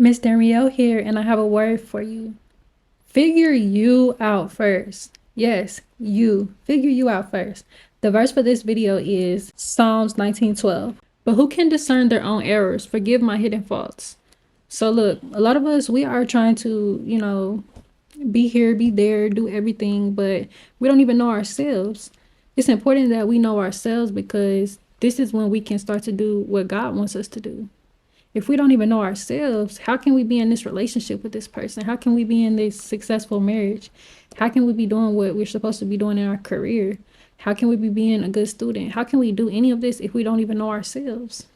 Miss Danreael here, and I have a word for you. Figure you out first. Yes, you. Figure you out first. The verse for this video is Psalms 19:12. But who can discern their own errors? Forgive my hidden faults. So look, a lot of us, we are trying to, be here, be there, do everything, but we don't even know ourselves. It's important that we know ourselves because this is when we can start to do what God wants us to do. If we don't even know ourselves, how can we be in this relationship with this person? How can we be in this successful marriage? How can we be doing what we're supposed to be doing in our career? How can we be being a good student? How can we do any of this if we don't even know ourselves?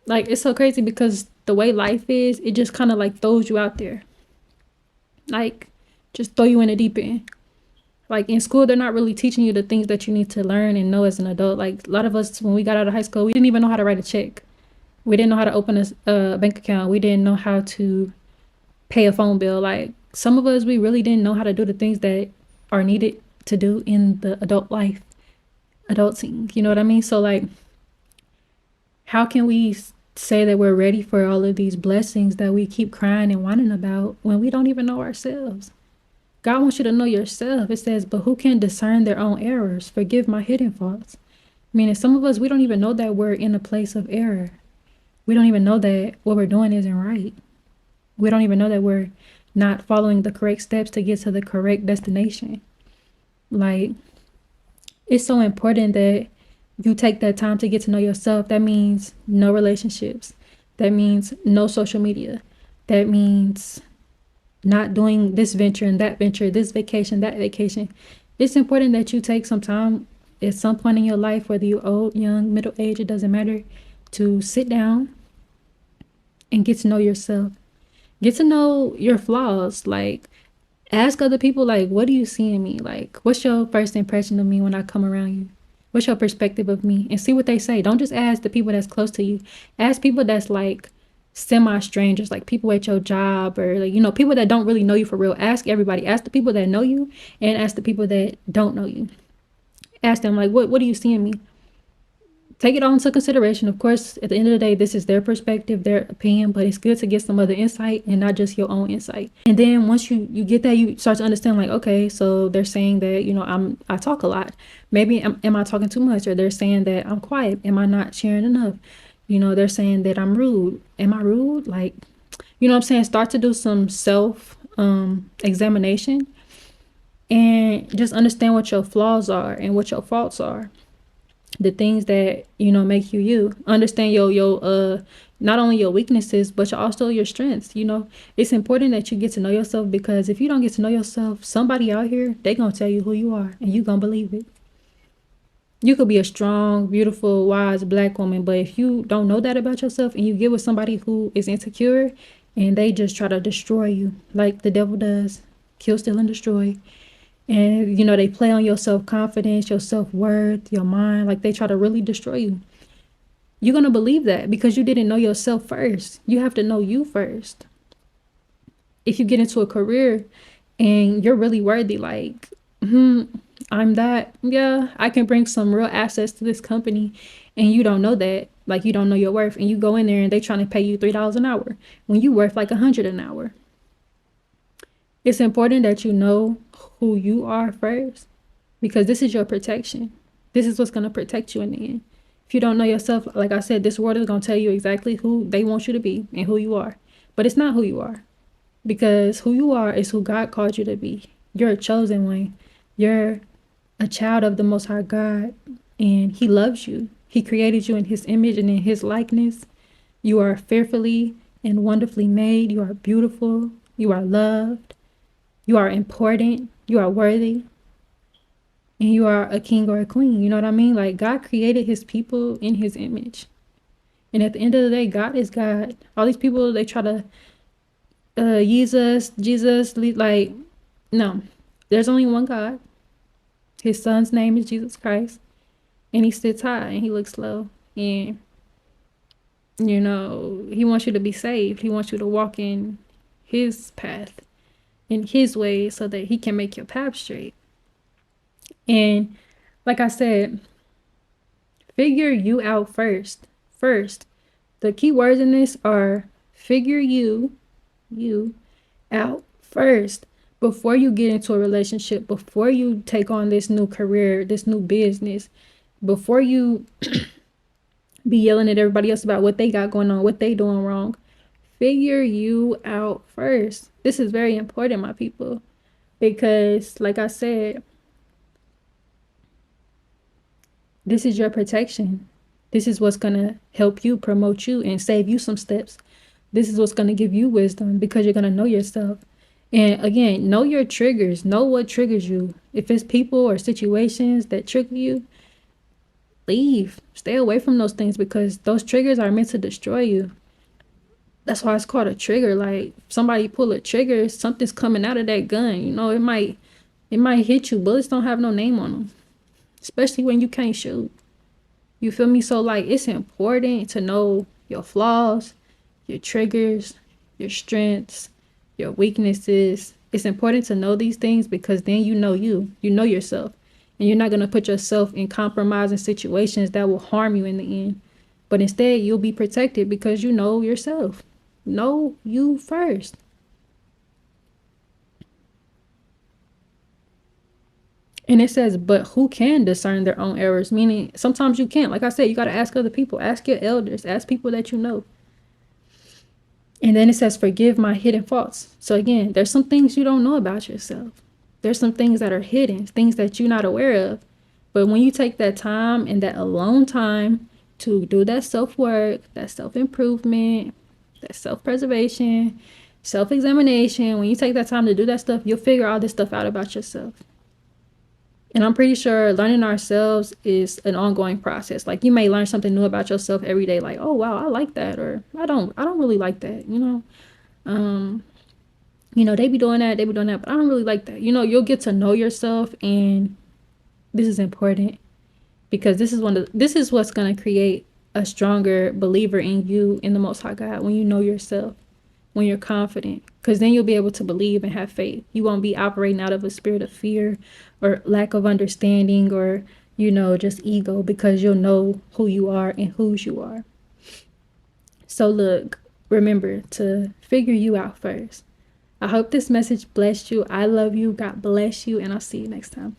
Like, it's so crazy because the way life is, it just kind of like throws you out there. Like, just throw you in the deep end. Like in school, they're not really teaching you the things that you need to learn and know as an adult. Like a lot of us, when we got out of high school, we didn't even know how to write a check. We didn't know how to open a bank account. We didn't know how to pay a phone bill. Like some of us, we really didn't know how to do the things that are needed to do in the adult life, adulting. You know what I mean? So like, how can we say that we're ready for all of these blessings that we keep crying and whining about when we don't even know ourselves? God wants you to know yourself. It says, but who can discern their own errors? Forgive my hidden faults. Meaning some of us, we don't even know that we're in a place of error. We don't even know that what we're doing isn't right. We don't even know that we're not following the correct steps to get to the correct destination. Like, it's so important that you take that time to get to know yourself. That means no relationships. That means no social media. That means not doing this venture and that venture, this vacation, that vacation. It's important that you take some time at some point in your life, whether you're old, young, middle age, it doesn't matter, to sit down and get to know yourself. Get to know your flaws. Like, ask other people, like, what do you see in me? Like, what's your first impression of me when I come around you? What's your perspective of me? And see what they say. Don't just ask the people that's close to you. Ask people that's like semi-strangers, like people at your job or like, people that don't really know you for real. Ask everybody. Ask the people that know you and ask the people that don't know you. Ask them, like, what do you see in me? Take it all into consideration. Of course, at the end of the day, this is their perspective, their opinion, but it's good to get some other insight and not just your own insight. And then once you get that, you start to understand, like, okay, so they're saying that, I talk a lot. Maybe am I talking too much? Or they're saying that I'm quiet. Am I not sharing enough? They're saying that I'm rude. Am I rude? Like, what I'm saying? Start to do some self examination and just understand what your flaws are and what your faults are. The things that make you understand your not only your weaknesses but also your strengths. It's important that you get to know yourself, because if you don't get to know yourself, somebody out here, they gonna tell you who you are and you gonna believe it. You could be a strong, beautiful, wise Black woman, but if you don't know that about yourself and you get with somebody who is insecure and they just try to destroy you like the devil does, kill, steal, and destroy, and they play on your self-confidence, your self-worth, your mind, like they try to really destroy you, you're going to believe that because you didn't know yourself first. You have to know you first. If you get into a career and you're really worthy, like, I'm that, yeah, I can bring some real assets to this company, and you don't know that, like you don't know your worth, and you go in there and they trying to pay you $3 an hour when you worth like $100 an hour. It's important that you know who you are first, because this is your protection. This is what's going to protect you in the end. If you don't know yourself, like I said, this world is going to tell you exactly who they want you to be and who you are. But it's not who you are, because who you are is who God called you to be. You're a chosen one. You're a child of the Most High God, and He loves you. He created you in His image and in His likeness. You are fearfully and wonderfully made. You are beautiful. You are loved. You are important. You are worthy. And you are a king or a queen. You know what I mean? Like, God created His people in His image. And at the end of the day, God is God. All these people, they try to Jesus, like, no. There's only one God. His son's name is Jesus Christ. And He sits high and He looks low. And, He wants you to be saved. He wants you to walk in His path, in His way, so that He can make your path straight. And like I said, figure you out first. The key words in this are Figure you out first before you get into a relationship, before you take on this new career, this new business, before you be yelling at everybody else about what they got going on, what they doing wrong. Figure you out first. This is very important, my people, because like I said, this is your protection. This is what's going to help you, promote you, and save you some steps. This is what's going to give you wisdom because you're going to know yourself. And again, know your triggers. Know what triggers you. If it's people or situations that trigger you, leave. Stay away from those things because those triggers are meant to destroy you. That's why it's called a trigger. Like somebody pull a trigger, something's coming out of that gun. You know, it might hit you. Bullets don't have no name on them, especially when you can't shoot. You feel me? So like it's important to know your flaws, your triggers, your strengths, your weaknesses. It's important to know these things because then you know yourself. And you're not going to put yourself in compromising situations that will harm you in the end. But instead, you'll be protected because you know yourself. Know you first. And it says, but who can discern their own errors? Meaning, sometimes you can't. Like I said, you got to ask other people. Ask your elders. Ask people that you know. And then it says, forgive my hidden faults. So again, there's some things you don't know about yourself. There's some things that are hidden, things that you're not aware of. But when you take that time and that alone time to do that self-work, that self-improvement, that self-preservation, self-examination, when you take that time to do that stuff, you'll figure all this stuff out about yourself. And I'm pretty sure learning ourselves is an ongoing process. Like you may learn something new about yourself every day, like, oh wow, I like that, or I don't really like that, they be doing that, but I don't really like that. You'll get to know yourself, and this is important because this is what's going to create a stronger believer in you, in the Most High God, when you know yourself, when you're confident, because then you'll be able to believe and have faith. You won't be operating out of a spirit of fear or lack of understanding or, just ego, because you'll know who you are and whose you are. So look, remember to figure you out first. I hope this message blessed you. I love you. God bless you. And I'll see you next time.